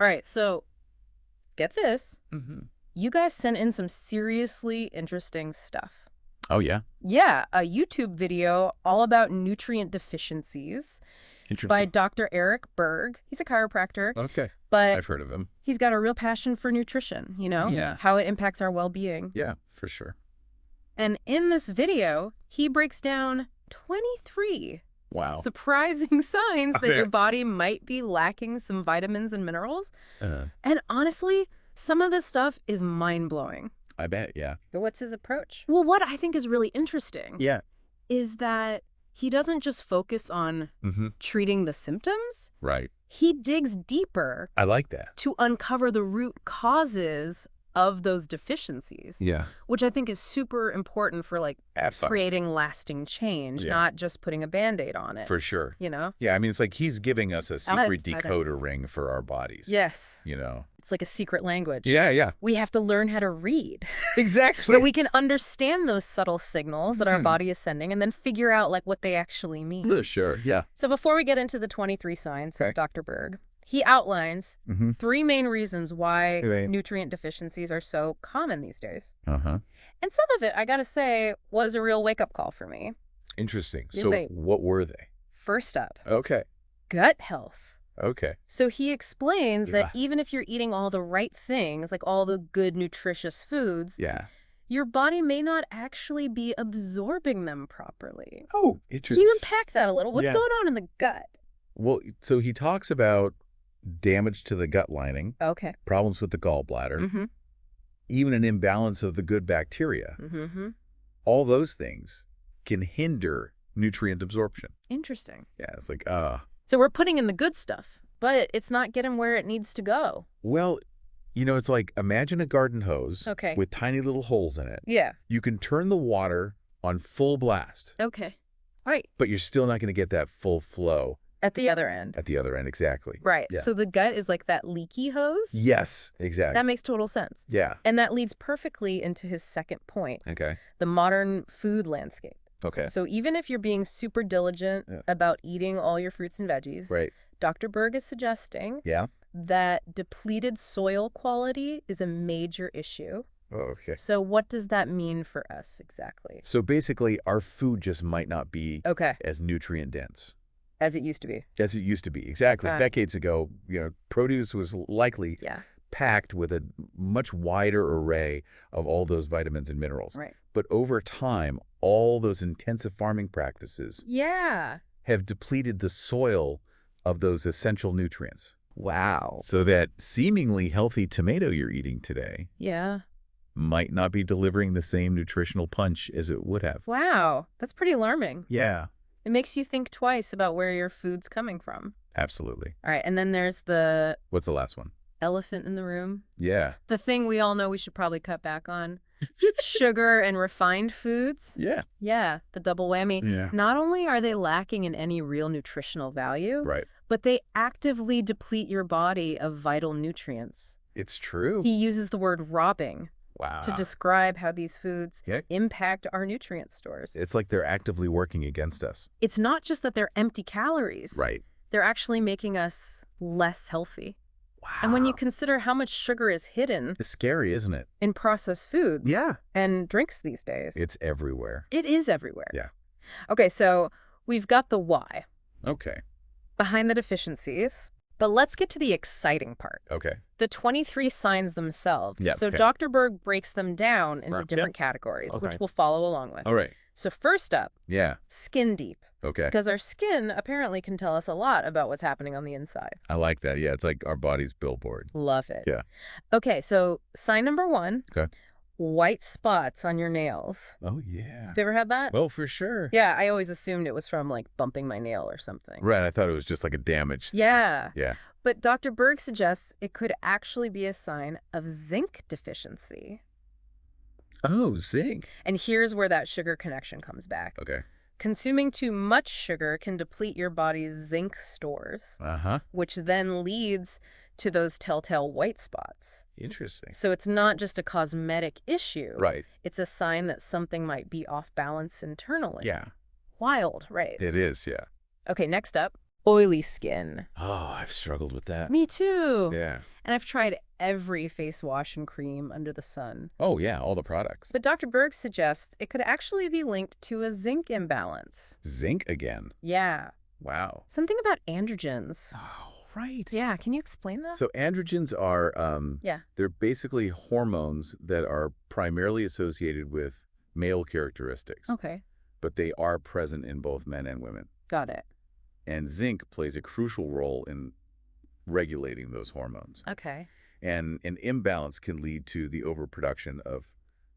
All right, so get this. Mm-hmm. You guys sent in some seriously interesting stuff. Oh, yeah? Yeah, a YouTube video all about nutrient deficiencies by Interesting. Dr. Berg. He's a chiropractor, Okay. but I've heard of him. he's got a real passion for nutrition, Yeah. how it impacts our well-being. Yeah, for sure. And in this video, he breaks down 23 Wow. surprising signs that Okay. your body might be lacking some vitamins and minerals. Uh, And honestly, some of this stuff is mind-blowing. I bet, yeah. But what's his approach? Well, what I think is really interesting Yeah. is that he doesn't just focus on Mm-hmm. treating the symptoms. Right. He digs deeper I like that. to uncover the root causes of those deficiencies, Yeah. which I think is super important for Absolutely. creating lasting change, Yeah. not just putting a Band-Aid on it. For sure. Yeah, I mean, it's like he's giving us a secret excited. decoder ring for our bodies. Yes. It's It's like a secret language. Yeah. We have to learn how to read Exactly. so we can understand those subtle signals that our Hmm. body is sending and then figure out what they actually mean. For sure, yeah. So before we get into the 23 signs, Okay. Dr. Berg, he outlines Mm-hmm. 3 main reasons why Right. nutrient deficiencies are so common these days. Uh-huh. And some of it, I gotta say, was a real wake-up call for me. Interesting. Yeah, So babe. what were they? First up, Okay. gut health. Okay. So he explains Yeah. that even if you're eating all the right things, like all the good nutritious foods, Yeah. your body may not actually be absorbing them properly. Oh, Can interesting. you unpack that a little? What's Yeah. going on in the gut? Well, so he talks about damage to the gut lining, Okay. problems with the gallbladder, Mm-hmm. even an imbalance of the good bacteria. Mm-hmm. All those things can hinder nutrient absorption. Interesting. Yeah, it's like, So we're putting in the good stuff, but it's not getting where it needs to go. well, it's like imagine a garden hose Okay. with tiny little holes in it. Yeah. You can turn the water on full blast, Okay. All right. but you're still not going to get that full flow At the other end. at the other end. Exactly. Right. Yeah. So the gut is like that leaky hose? Yes, exactly. That makes total sense. Yeah. And that leads perfectly into his second point, Okay. the modern food landscape. Okay. So even if you're being super diligent Yeah. about eating all your fruits and veggies, Right. Dr. Berg is suggesting Yeah. that depleted soil quality is a major issue. Oh, okay. So what does that mean for us exactly? So basically, our food just might not be Okay. as nutrient dense As it used to be. as it used to be. Exactly. Okay. Decades ago, produce was likely Yeah. packed with a much wider array of all those vitamins and minerals. Right. But over time, all those intensive farming practices Yeah. have depleted the soil of those essential nutrients. Wow. So that seemingly healthy tomato you're eating today Yeah. might not be delivering the same nutritional punch as it would have. Wow. That's pretty alarming. Yeah, It makes you think twice about where your food's coming from. absolutely. All right. And then there's the What's the last one? elephant in the room. Yeah. The thing we all know we should probably cut back on. Sugar and refined foods. Yeah. Yeah, the double whammy. Yeah. Not only are they lacking in any real nutritional value, Right. but they actively deplete your body of vital nutrients. It's true. He uses the word robbing Wow. to describe how these foods Yeah. impact our nutrient stores. It's like they're actively working against us. It's not just that they're empty calories. Right. They're actually making us less healthy. Wow. And when you consider how much sugar is hidden It's scary, isn't it? in processed foods Yeah. and drinks these days, It's everywhere. it is everywhere. Yeah. Okay, so we've got the why Okay. behind the deficiencies, but let's get to the exciting part. Okay. The 23 signs themselves. Yeah, So fair. Dr. Berg breaks them down into Fair. different categories, Okay. which we'll follow along with. All right. So first up, Yeah. skin deep. Okay. Because our skin apparently can tell us a lot about what's happening on the inside. I like that. Yeah. It's like our body's billboard. Love it. Yeah. Okay, so sign number 1, Okay. white spots on your nails. Oh, yeah. Have you ever had that? Well, for sure. Yeah, I always assumed it was from bumping my nail or something. Right. I thought it was just like a damage. Yeah. Yeah. But Dr. Berg suggests it could actually be a sign of zinc deficiency. Oh, zinc. And here's where that sugar connection comes back. Okay. Consuming too much sugar can deplete your body's zinc stores, Uh-huh. which then leads to those telltale white spots. Interesting. So it's not just a cosmetic issue. Right. It's a sign that something might be off balance internally. Yeah. Wild, right? It is. Yeah. Okay, next up, oily skin. Oh, I've struggled with that. Me too. Yeah. And I've tried every face wash and cream under the sun. Oh, yeah, all the products. But Dr. Berg suggests it could actually be linked to a zinc imbalance. Zinc again. Yeah. Wow. Something about androgens. Oh, right. Yeah, can you explain that? So androgens are, Yeah. they're basically hormones that are primarily associated with male characteristics, Okay, but they are present in both men and women. got it. And zinc plays a crucial role in regulating those hormones. Okay. And an imbalance can lead to the overproduction of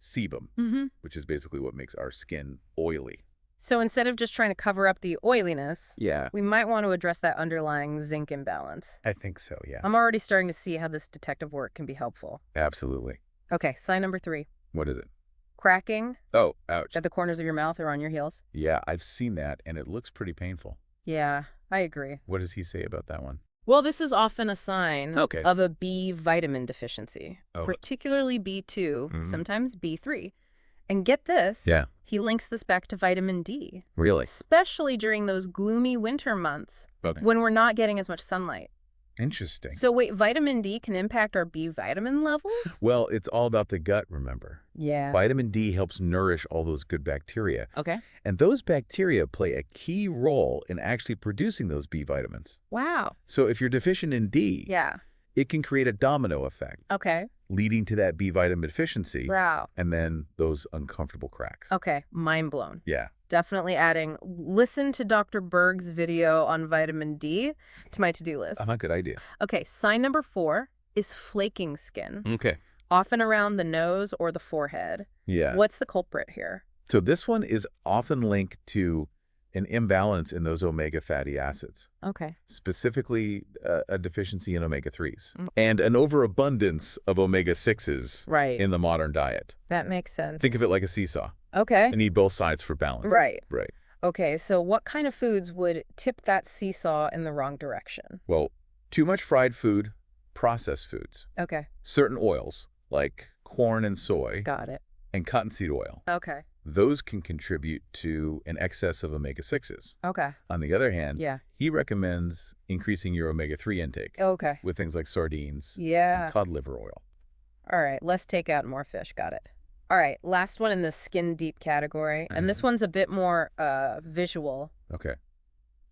sebum, which is basically what makes our skin oily. So instead of just trying to cover up the oiliness, Yeah, we might want to address that underlying zinc imbalance. I think so, yeah. I'm already starting to see how this detective work can be helpful. Absolutely. Okay, sign number 3. What is it? Cracking Oh, ouch. at the corners of your mouth or on your heels. Yeah, I've seen that, and it looks pretty painful. Yeah, I agree. What does he say about that one? Well, this is often a sign Okay. of a B vitamin deficiency, Oh. particularly B2, Mhm. sometimes B3. And get this, Yeah. he links this back to vitamin D, Really? especially during those gloomy winter months Okay. when we're not getting as much sunlight. Interesting. So wait, vitamin D can impact our B vitamin levels? Well, it's all about the gut, remember? Yeah. Vitamin D helps nourish all those good bacteria, Okay. and those bacteria play a key role in actually producing those B vitamins. Wow. So if you're deficient in D, Yeah. it can create a domino effect, Okay. leading to that B vitamin deficiency Wow. and then those uncomfortable cracks. Okay. Mind blown. Yeah. Definitely adding, listen to Dr. Berg's video on vitamin D to my to-do list. A good idea. Okay, sign number 4 is flaking skin, Okay. often around the nose or the forehead. Yeah. What's the culprit here? So this one is often linked to an imbalance in those omega fatty acids, Okay. specifically a deficiency in omega-3s, Mm. and an overabundance of omega-6s Right. in the modern diet. That makes sense. Think of it like a seesaw. Okay. You need both sides for balance. Right. Right. Okay, so what kind of foods would tip that seesaw in the wrong direction? Well, too much fried food, processed foods, Okay. certain oils like corn and soy, Got it. and cottonseed oil. Okay. Those can contribute to an excess of omega-6s. Okay. On the other hand, Yeah. he recommends increasing your omega-3 intake Okay. with things like sardines Yeah. and cod liver oil. All right, less takeout and more fish. Got it. All right, last one in the skin deep category, and this one's a bit more visual. Okay.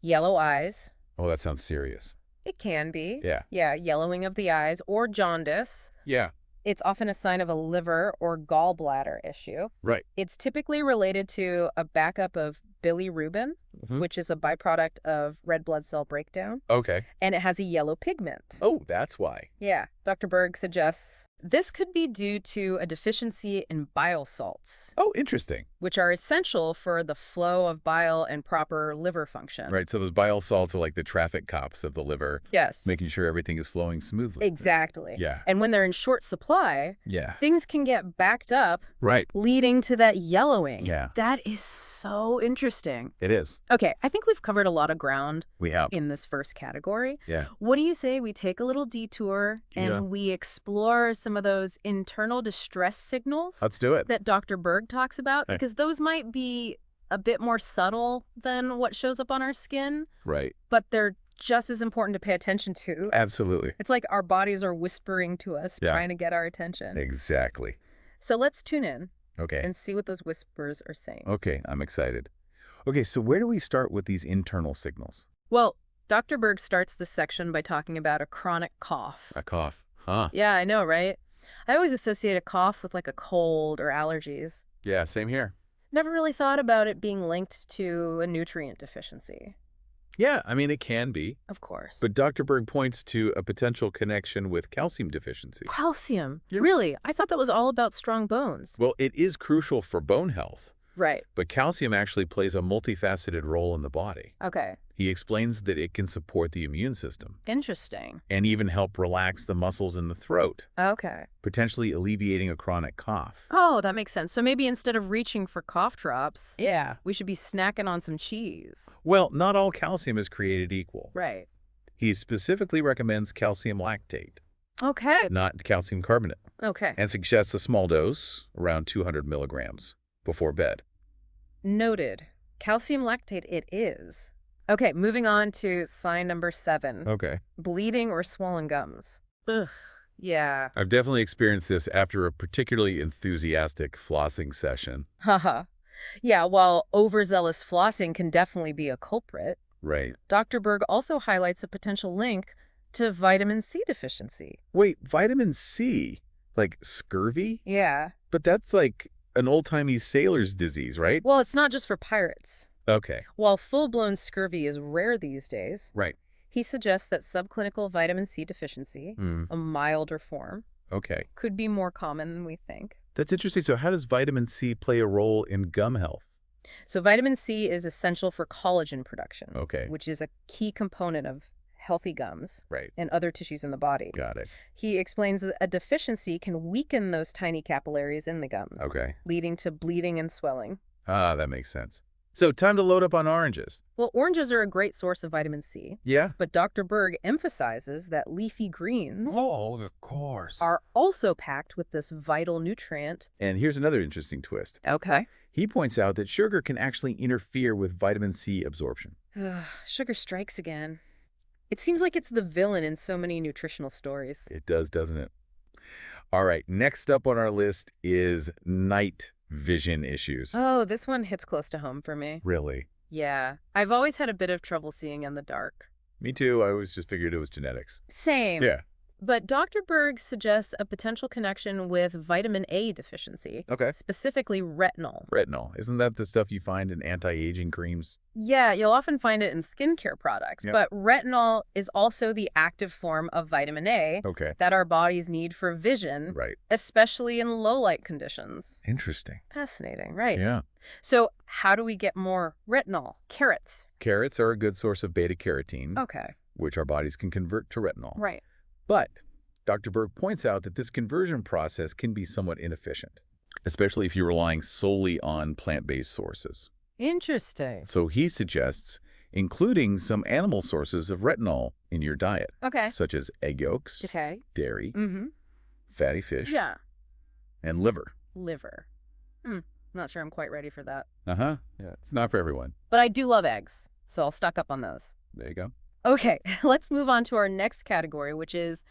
Yellow eyes. Oh, that sounds serious. It can be. Yeah. Yeah, yellowing of the eyes or jaundice. Yeah. It's often a sign of a liver or gallbladder issue. Right. It's typically related to a backup of bilirubin, which is a byproduct of red blood cell breakdown, Okay. and it has a yellow pigment. Oh, that's why. Yeah, Dr. Berg suggests this could be due to a deficiency in bile salts, Oh, interesting. which are essential for the flow of bile and proper liver function. Right. So those bile salts are like the traffic cops of the liver, Yes. making sure everything is flowing smoothly. Exactly. Yeah. And when they're in short supply, Yeah. things can get backed up, Right. leading to that yellowing. Yeah. That is so interesting. It is. Okay, I think we've covered a lot of ground We have. in this first category. Yeah. What do you say we take a little detour and Yeah. we explore some of those internal distress signals Let's do it. that Dr. Berg talks about? Hey. Because those might be a bit more subtle than what shows up on our skin, Right. but they're just as important to pay attention to. Absolutely. It's like our bodies are whispering to us, Yeah. trying to get our attention. Exactly. So let's tune in Okay. and see what those whispers are saying. Okay. I'm excited. Okay. So where do we start with these internal signals? Well, Dr. Berg starts this section by talking about a chronic cough. A cough. Huh. Yeah, I know, right? I always associate a cough with like a cold or allergies. Yeah. Same here. Never really thought about it being linked to a nutrient deficiency. Yeah. I mean, it can be. Of course. But Dr. Berg points to a potential connection with calcium deficiency. Calcium? Yeah. Really? I thought that was all about strong bones. Well, it is crucial for bone health, Right. but calcium actually plays a multifaceted role in the body. Okay. He explains that it can support the immune system Interesting. and even help relax the muscles in the throat, Okay. potentially alleviating a chronic cough. Oh, that makes sense. So maybe instead of reaching for cough drops, Yeah. we should be snacking on some cheese. Well, not all calcium is created equal. Right. He specifically recommends calcium lactate, Okay. not calcium carbonate, Okay. and suggests a small dose, around 200 milligrams, before bed. Noted. Calcium lactate it is. Okay, moving on to sign number 7. Okay. Bleeding or swollen gums. Ugh, yeah. I've definitely experienced this after a particularly enthusiastic flossing session. Haha. Yeah, while overzealous flossing can definitely be a culprit, Right. Dr. Berg also highlights a potential link to vitamin C deficiency. Wait, vitamin C? Like scurvy? Yeah. But that's like an old-timey sailor's disease, right? Well, it's not just for pirates. Okay. While full-blown scurvy is rare these days, Right. he suggests that subclinical vitamin C deficiency, Mm. a milder form, Okay. could be more common than we think. That's interesting. So how does vitamin C play a role in gum health? So vitamin C is essential for collagen production, Okay. which is a key component of healthy gums Right. and other tissues in the body. Got it. He explains that a deficiency can weaken those tiny capillaries in the gums, Okay. leading to bleeding and swelling. Ah, that makes sense. So time to load up on oranges. Well, oranges are a great source of vitamin C, Yeah? but Dr. Berg emphasizes that leafy greens Oh, of course. are also packed with this vital nutrient. And here's another interesting twist. Okay. He points out that sugar can actually interfere with vitamin C absorption. Sugar strikes again. It seems like it's the villain in so many nutritional stories. It does, doesn't it? All right, next up on our list is night vision issues. Oh, this one hits close to home for me. Really? Yeah. I've always had a bit of trouble seeing in the dark. Me too. I always just figured it was genetics. Same. Yeah. But Dr. Berg suggests a potential connection with vitamin A deficiency, Okay. specifically retinol. Retinol. Isn't that the stuff you find in anti-aging creams? Yeah, you'll often find it in skincare products, Yep. but retinol is also the active form of vitamin A Okay. that our bodies need for vision, Right. especially in low light conditions. Interesting. Fascinating, right? Yeah. So how do we get more retinol? Carrots. Carrots are a good source of beta-carotene, Okay. which our bodies can convert to retinol. Right. But Dr. Berg points out that this conversion process can be somewhat inefficient, especially if you're relying solely on plant-based sources. Interesting. So he suggests including some animal sources of retinol in your diet, Okay. such as egg yolks, Okay. dairy, Mm-hmm. fatty fish, Yeah. and liver. Liver. Not sure I'm quite ready for that. Uh-huh. Yeah, it's not for everyone. But I do love eggs, so I'll stock up on those. There you go. Okay, let's move on to our next category, which is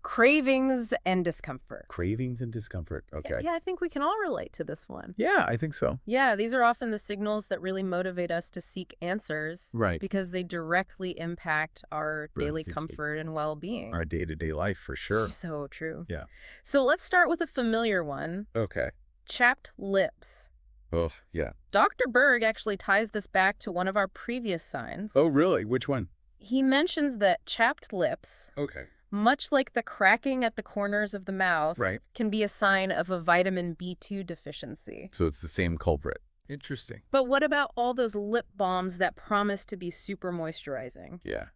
cravings and discomfort. Cravings and discomfort. Okay. Yeah, I think we can all relate to this one. Yeah, I think so. Yeah, these are often the signals that really motivate us to seek answers. Right. Because they directly impact our daily Breaths, comfort and well-being. Our day-to-day life, for sure. So true. Yeah. So let's start with a familiar one, Okay. chapped lips. Oh, yeah. Dr. Berg actually ties this back to one of our previous signs. Oh, really? Which one? He mentions that chapped lips, Okay. much like the cracking at the corners of the mouth, Right. can be a sign of a vitamin B2 deficiency. So it's the same culprit. Interesting. But what about all those lip balms that promise to be super moisturizing? Yeah.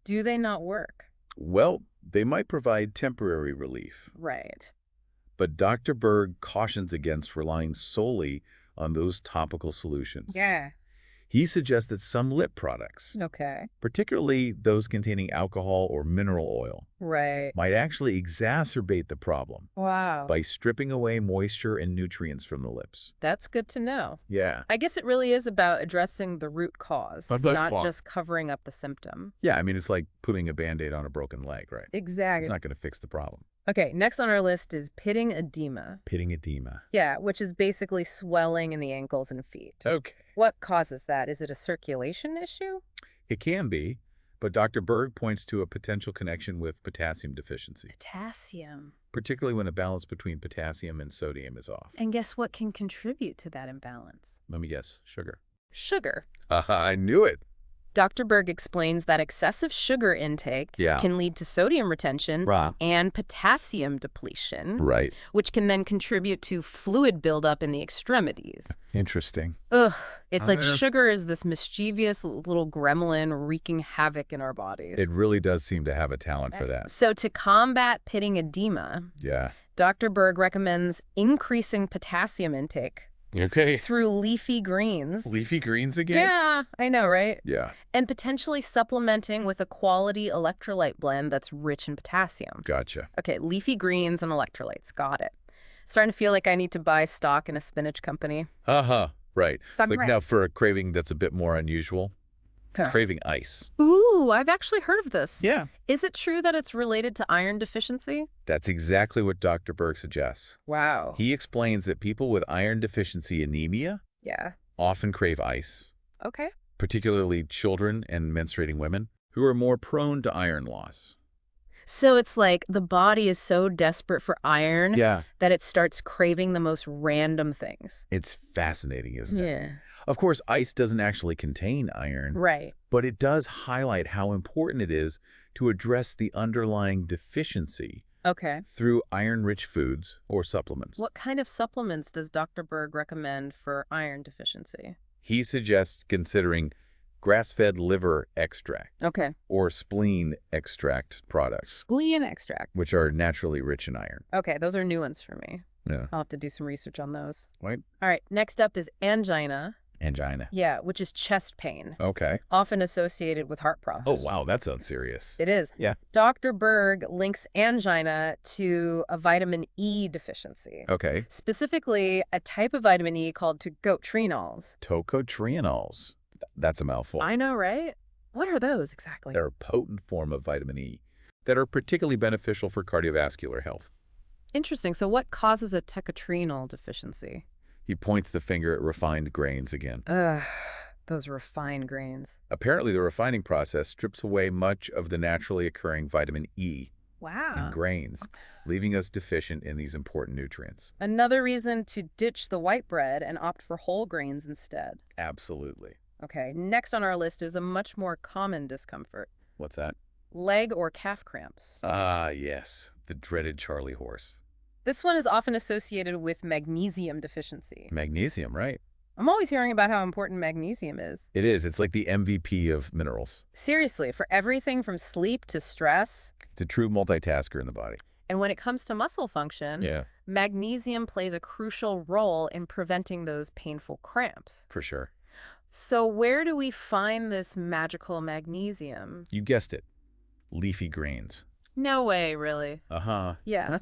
Do they not work? Well, they might provide temporary relief, Right. but Dr. Berg cautions against relying solely on those topical solutions. Yeah. He suggests that some lip products, Okay. particularly those containing alcohol or mineral oil, Right. might actually exacerbate the problem Wow. by stripping away moisture and nutrients from the lips. That's good to know. Yeah. I guess it really is about addressing the root cause, That's not smart. just covering up the symptom. Yeah, I mean, it's like putting a Band-Aid on a broken leg, right? Exactly. It's not going to fix the problem. Okay, next on our list is pitting edema. Pitting edema. Yeah, which is basically swelling in the ankles and feet. Okay. What causes that? Is it a circulation issue? It can be, but Dr. Berg points to a potential connection with potassium deficiency, Potassium. particularly when the balance between potassium and sodium is off. And guess what can contribute to that imbalance? Let me guess, sugar. Sugar. I knew it. Dr. Berg explains that excessive sugar intake Yeah. can lead to sodium retention Right. and potassium depletion, Right. which can then contribute to fluid buildup in the extremities. Interesting. Ugh, it's like Uh. sugar is this mischievous little gremlin wreaking havoc in our bodies. It really does seem to have a talent for that. So to combat pitting edema, Yeah. Dr. Berg recommends increasing potassium intake Okay. through leafy greens. Leafy greens again? Yeah, I know, right? Yeah. And potentially supplementing with a quality electrolyte blend that's rich in potassium. Gotcha. Okay, leafy greens and electrolytes. Got it. Starting to feel like I need to buy stock in a spinach company. Uh-huh. Right. So I'm Like right. now for a craving that's a bit more unusual. Huh. craving ice. Ooh, I've actually heard of this. Yeah. Is it true that it's related to iron deficiency? That's exactly what Dr. Berg suggests. Wow. He explains that people with iron deficiency anemia Yeah. often crave ice, Okay. particularly children and menstruating women who are more prone to iron loss. So it's like the body is so desperate for iron Yeah. that it starts craving the most random things. It's fascinating, isn't it? Yeah. Of course, ice doesn't actually contain iron, Right. but it does highlight how important it is to address the underlying deficiency Okay. through iron-rich foods or supplements. What kind of supplements does Dr. Berg recommend for iron deficiency? He suggests considering grass-fed liver extract Okay. or spleen extract products, Spleen extract. which are naturally rich in iron. Okay, those are new ones for me. Yeah. I'll have to do some research on those. Right? All right, next up is angina. Angina. Yeah, which is chest pain, Okay. often associated with heart problems. Oh, wow, that sounds serious. It is. Yeah. Dr. Berg links angina to a vitamin E deficiency. Okay. Specifically, a type of vitamin E called tocotrienols. Tocotrienols. That's a mouthful. I know, right? What are those exactly? They're a potent form of vitamin E that are particularly beneficial for cardiovascular health. Interesting. So what causes a tocotrienol deficiency? He points the finger at refined grains again. Ugh, those refined grains. Apparently, the refining process strips away much of the naturally occurring vitamin E Wow. in grains, leaving us deficient in these important nutrients. Another reason to ditch the white bread and opt for whole grains instead. Absolutely. Okay, next on our list is a much more common discomfort. What's that? Leg or calf cramps. Ah, yes, the dreaded Charlie horse. This one is often associated with magnesium deficiency. Magnesium, right? I'm always hearing about how important magnesium is. It is. It's like the MVP of minerals. Seriously, for everything from sleep to stress. It's a true multitasker in the body. And when it comes to muscle function, Yeah, magnesium plays a crucial role in preventing those painful cramps. for sure. So where do we find this magical magnesium? You guessed it. Leafy greens. No way, really. Uh-huh. Yeah.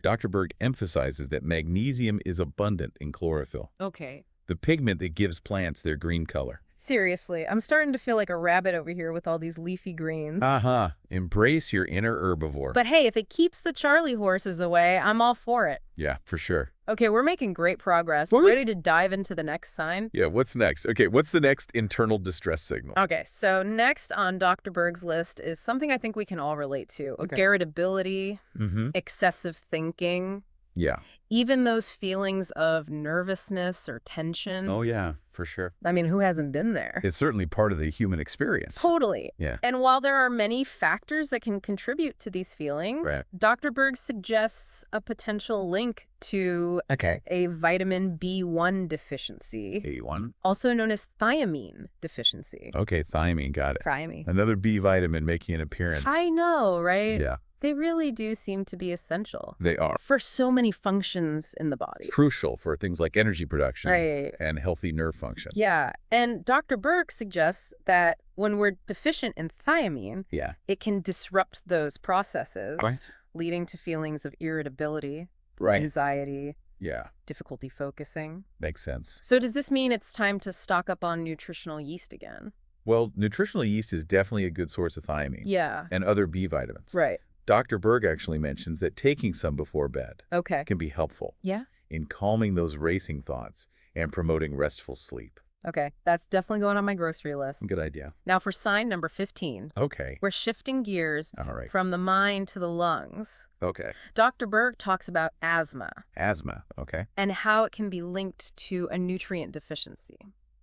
Dr. Berg emphasizes that magnesium is abundant in chlorophyll, Okay. the pigment that gives plants their green color. Seriously, I'm starting to feel like a rabbit over here with all these leafy greens. Uh-huh. Embrace your inner herbivore. But hey, if it keeps the Charlie horses away, I'm all for it. Yeah, for sure. Okay, we're making great progress. What? Ready to dive into the next sign? Yeah, what's next? Okay, what's the next internal distress signal? Okay, so next on Dr. Berg's list is something I think we can all relate to. Okay. Irritability, Mm-hmm. excessive thinking, Yeah. even those feelings of nervousness or tension. Oh, yeah, for sure. I mean, who hasn't been there? It's certainly part of the human experience. Totally. Yeah. And while there are many factors that can contribute to these feelings, Right. Dr. Berg suggests a potential link to Okay. a vitamin B1 deficiency, A1. also known as thiamine deficiency. Okay, thiamine, got it. Thiamine. Another B vitamin making an appearance. I know, right? Yeah, They really do seem to be essential they are. for so many functions in the body. Crucial for things like energy production Right. and healthy nerve function. Yeah. And Dr. Berg suggests that when we're deficient in thiamine, Yeah. it can disrupt those processes, Right. leading to feelings of irritability, Right. anxiety, Yeah, difficulty focusing. makes sense. So does this mean it's time to stock up on nutritional yeast again? Well, nutritional yeast is definitely a good source of thiamine Yeah. and other B vitamins. Right. Dr. Berg actually mentions that taking some before bed Okay. can be helpful Yeah. in calming those racing thoughts and promoting restful sleep. Okay. That's definitely going on my grocery list. Good idea. Now for sign number 15. Okay. We're shifting gears All right. from the mind to the lungs. Okay. Dr. Berg talks about asthma Asthma. Okay. and how it can be linked to a nutrient deficiency.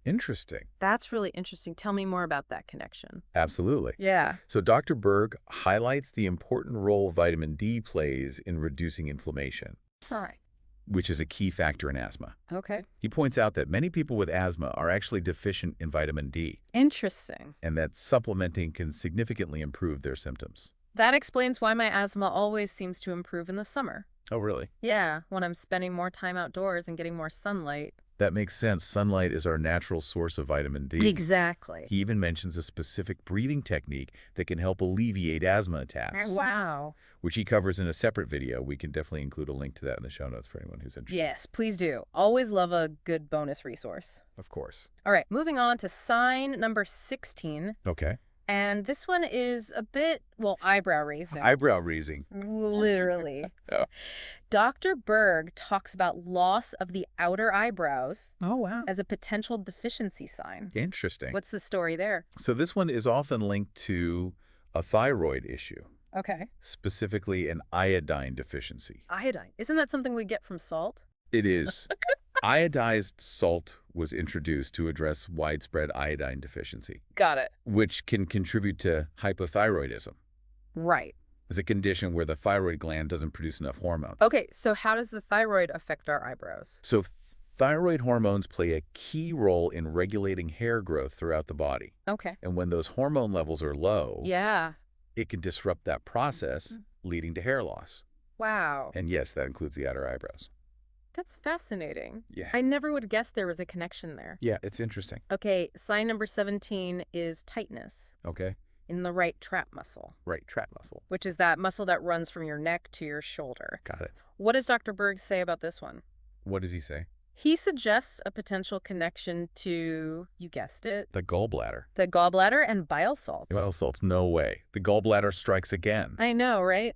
Interesting. That's really interesting. Tell me more about that connection. Absolutely. Yeah. So Dr. Berg highlights the important role vitamin D plays in reducing inflammation, All right. which is a key factor in asthma. Okay. He points out that many people with asthma are actually deficient in vitamin D, Interesting. and that supplementing can significantly improve their symptoms. That explains why my asthma always seems to improve in the summer. Oh, really? Yeah, when I'm spending more time outdoors and getting more sunlight. That makes sense. Sunlight is our natural source of vitamin D. Exactly. He even mentions a specific breathing technique that can help alleviate asthma attacks, Wow. which he covers in a separate video. We can definitely include a link to that in the show notes for anyone who's interested. Yes, please do. Always love a good bonus resource. Of course. All right, moving on to sign number 16. Okay. And this one is a bit, well, eyebrow raising. Eyebrow raising. Literally. Oh. Dr. Berg talks about loss of the outer eyebrows Oh, wow. as a potential deficiency sign. Interesting. What's the story there? So this one is often linked to a thyroid issue, Okay. specifically an iodine deficiency. Iodine. Isn't that something we get from salt? It is. Iodized salt was introduced to address widespread iodine deficiency, Got it. which can contribute to hypothyroidism. Right. It's a condition where the thyroid gland doesn't produce enough hormones. Okay, so how does the thyroid affect our eyebrows? So thyroid hormones play a key role in regulating hair growth throughout the body. Okay. And when those hormone levels are low, Yeah. it can disrupt that process, leading to hair loss. Wow. And yes, that includes the outer eyebrows. That's fascinating. Yeah. I never would guess there was a connection there. Yeah, it's interesting. Okay, sign number 17 is tightness Okay. in the right trap muscle, Right, trap muscle. which is that muscle that runs from your neck to your shoulder. Got it. What does Dr. Berg say about this one? What does he say? He suggests a potential connection to, you guessed it, The gallbladder. the gallbladder and bile salts. Bile salts, no way. The gallbladder strikes again. I know, right?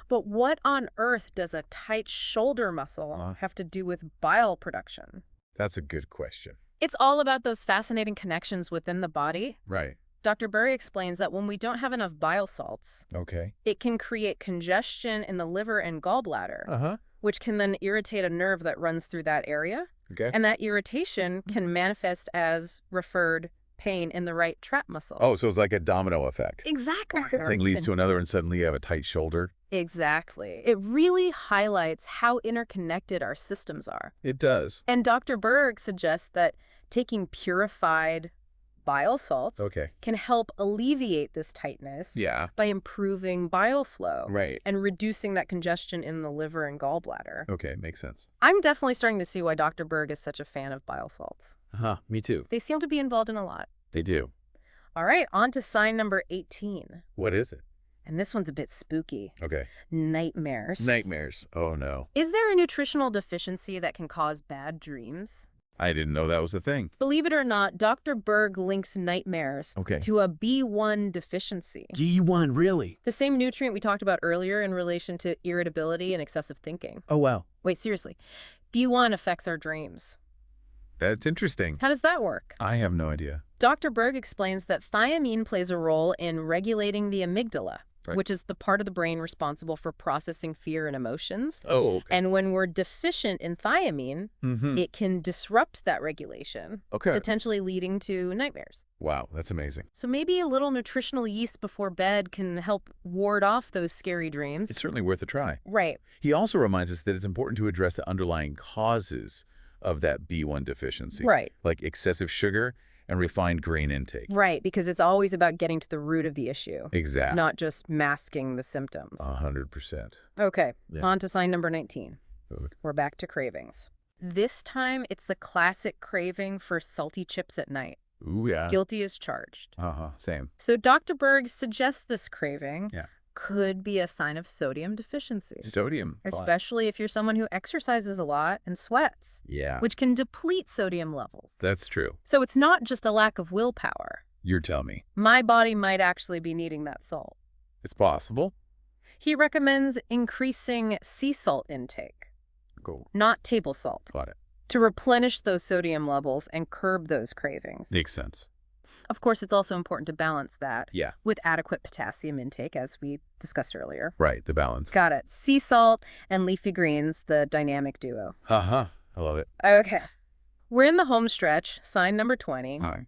But what on earth does a tight shoulder muscle have to do with bile production? That's a good question. It's all about those fascinating connections within the body. Right. Dr. Berg explains that when we don't have enough bile salts, Okay. it can create congestion in the liver and gallbladder, Uh-huh. which can then irritate a nerve that runs through that area. Okay. And that irritation can manifest as referred pain in the right trap muscle. Oh, so it's like a domino effect. Exactly. One thing leads to another and suddenly you have a tight shoulder. Exactly. It really highlights how interconnected our systems are. It does. And Dr. Berg suggests that taking purified bile salts Okay. can help alleviate this tightness Yeah. by improving bile flow Right. and reducing that congestion in the liver and gallbladder. Okay, makes sense. I'm definitely starting to see why Dr. Berg is such a fan of bile salts. Uh-huh. Me too. They seem to be involved in a lot. They do. All right, on to sign number 18. What is it? And this one's a bit spooky. Okay. Nightmares. Nightmares. Oh, no. Is there a nutritional deficiency that can cause bad dreams? I didn't know that was a thing. Believe it or not, Dr. Berg links nightmares Okay. to a B1 deficiency. G1, really? The same nutrient we talked about earlier in relation to irritability and excessive thinking. Oh, wow. Wait, seriously. B1 affects our dreams. That's interesting. How does that work? I have no idea. Dr. Berg explains that thiamine plays a role in regulating the amygdala, Right. which is the part of the brain responsible for processing fear and emotions. Oh, okay. And when we're deficient in thiamine, it can disrupt that regulation, Okay. potentially leading to nightmares. Wow, that's amazing. So maybe a little nutritional yeast before bed can help ward off those scary dreams. It's certainly worth a try. Right. He also reminds us that it's important to address the underlying causes of that B1 deficiency. Right. Like excessive sugar and refined grain intake. Right, because it's always about getting to the root of the issue, Exactly. not just masking the symptoms. 100%. Okay, Yeah. on to sign number 19. Okay. We're back to cravings. This time, it's the classic craving for salty chips at night. Ooh, yeah. Guilty as charged. Same. So Dr. Berg suggests this craving Yeah. could be a sign of sodium deficiency, Sodium. especially if you're someone who exercises a lot and sweats, Yeah. which can deplete sodium levels. That's true. So it's not just a lack of willpower. You're telling me. My body might actually be needing that salt. It's possible. He recommends increasing sea salt intake, Cool. not table salt, Got it. to replenish those sodium levels and curb those cravings. Makes sense. Of course, it's also important to balance that Yeah. with adequate potassium intake, as we discussed earlier. Right. The balance. Got it. Sea salt and leafy greens, the dynamic duo. I love it. Okay. We're in the home stretch, sign number 20. All right.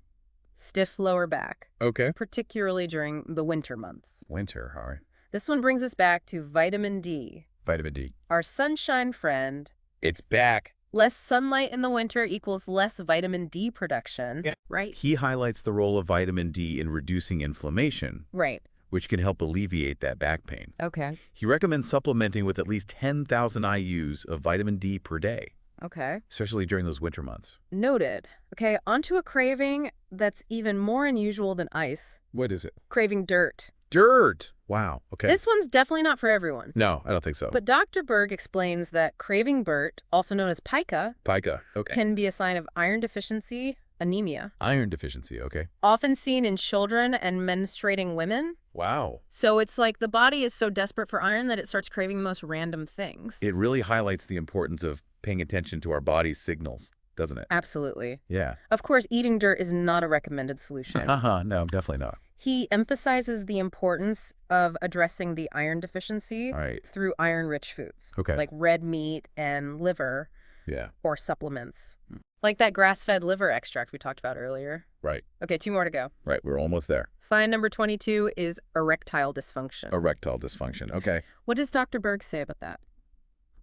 Stiff lower back, Okay. particularly during the winter months. Winter. All right. This one brings us back to vitamin D, Vitamin D. our sunshine friend. It's back. Less sunlight in the winter equals less vitamin D production, Yeah. right? He highlights the role of vitamin D in reducing inflammation, Right. which can help alleviate that back pain. Okay. He recommends supplementing with at least 10,000 IUs of vitamin D per day. Okay. especially during those winter months. Noted. Okay, onto a craving that's even more unusual than ice. What is it? Craving dirt. Dirt! Wow, okay. This one's definitely not for everyone. No, I don't think so. But Dr. Berg explains that craving dirt, also known as pica, Pica, okay. can be a sign of iron deficiency, anemia, Iron deficiency, okay. often seen in children and menstruating women. Wow. So it's like the body is so desperate for iron that it starts craving the most random things. It really highlights the importance of paying attention to our body's signals, doesn't it? Absolutely. Yeah. Of course, eating dirt is not a recommended solution. No, definitely not. He emphasizes the importance of addressing the iron deficiency All right. through iron-rich foods, Okay. like red meat and liver Yeah, or supplements, like that grass-fed liver extract we talked about earlier. right. Okay, 2 more to go. Right, we're almost there. Sign number 22 is erectile dysfunction. Erectile dysfunction, okay. What does Dr. Berg say about that?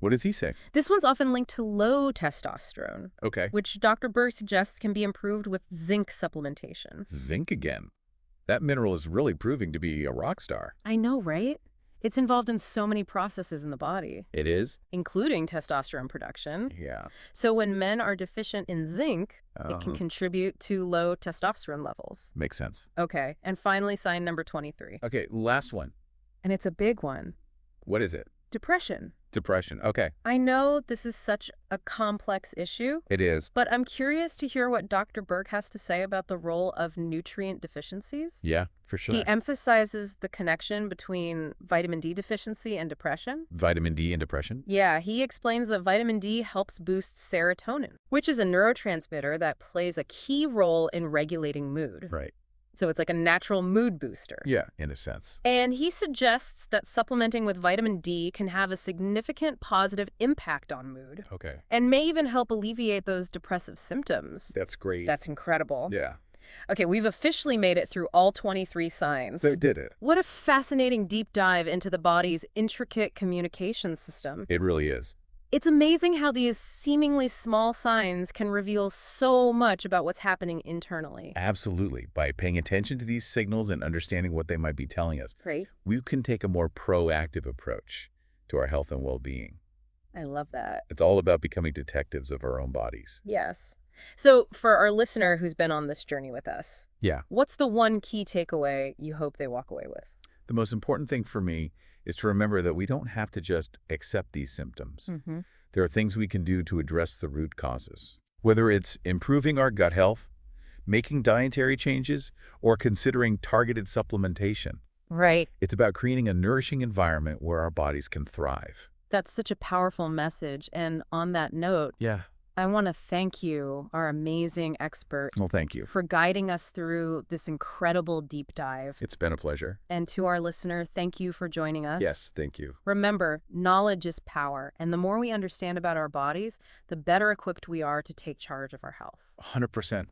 What does he say? This one's often linked to low testosterone, Okay. which Dr. Berg suggests can be improved with zinc supplementation. Zinc again. That mineral is really proving to be a rock star. I know, right? It's involved in so many processes in the body, It is? including testosterone production. Yeah. So when men are deficient in zinc, it can contribute to low testosterone levels. Makes sense. Okay, and finally, sign number 23. Okay, last one. And it's a big one. What is it? Depression. Depression. Okay. I know this is such a complex issue, It is. but I'm curious to hear what Dr. Berg has to say about the role of nutrient deficiencies. Yeah, for sure. He emphasizes the connection between vitamin D deficiency and depression. Vitamin D and depression? Yeah, he explains that vitamin D helps boost serotonin, which is a neurotransmitter that plays a key role in regulating mood. Right. So it's like a natural mood booster. Yeah, in a sense. And he suggests that supplementing with vitamin D can have a significant positive impact on mood Okay. and may even help alleviate those depressive symptoms. That's great. That's incredible. Yeah. Okay, we've officially made it through all 23 signs. They did it. What a fascinating deep dive into the body's intricate communication system. It really is. It's amazing how these seemingly small signs can reveal so much about what's happening internally. Absolutely. By paying attention to these signals and understanding what they might be telling us, Great. we can take a more proactive approach to our health and well-being. I love that. It's all about becoming detectives of our own bodies. Yes. So for our listener who's been on this journey with us, Yeah. what's the one key takeaway you hope they walk away with? The most important thing for me is to remember that we don't have to just accept these symptoms. Mm-hmm. There are things we can do to address the root causes. Whether it's improving our gut health, making dietary changes, or considering targeted supplementation. Right. It's about creating a nourishing environment where our bodies can thrive. That's such a powerful message. And on that note, Yeah. I want to thank you, our amazing expert, Well, thank you. for guiding us through this incredible deep dive. It's been a pleasure. And to our listener, thank you for joining us. Yes, thank you. Remember, knowledge is power, and the more we understand about our bodies, the better equipped we are to take charge of our health. 100%.